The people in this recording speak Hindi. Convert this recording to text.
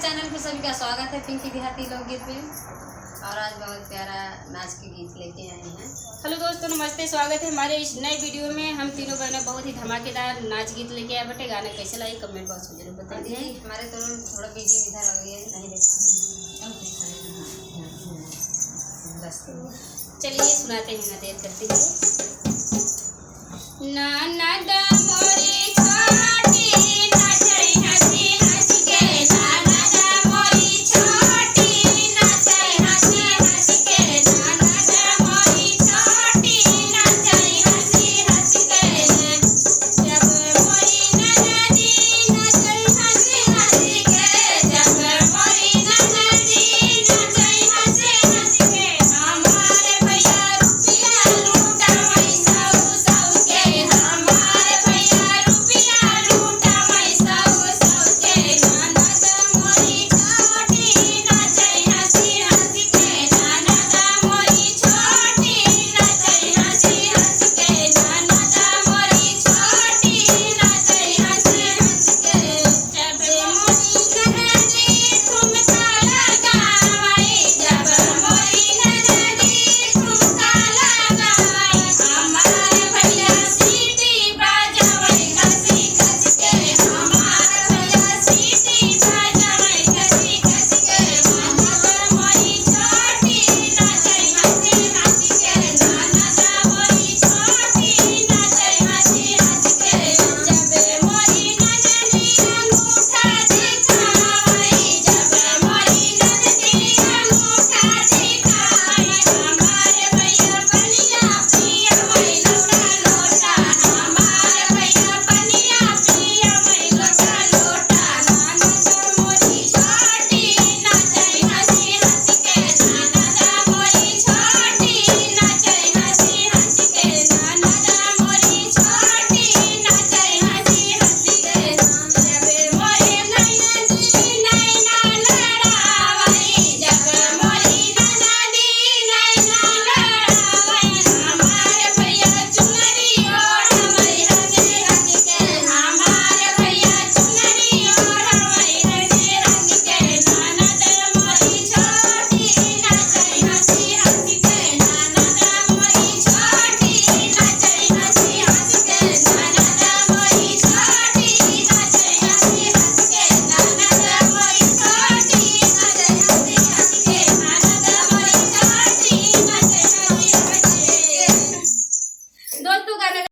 चैनल पे सभी का स्वागत है पिंकी देहाती लोकगीत में। और आज बहुत प्यारा नाच के गीत लेके आए हैं। हेलो दोस्तों, नमस्ते। स्वागत है हमारे इस नए वीडियो में। हम तीनों बहनें बहुत ही धमाकेदार नाच गीत लेके आए बटे। गाना कैसे लगे कमेंट बॉक्स में जरूर बताइए। हमारे दोनों थोड़ा बीजी इधर हो गई है, नहीं देखा। चलिए सुनाते हैं, ना देर करते हुए। ना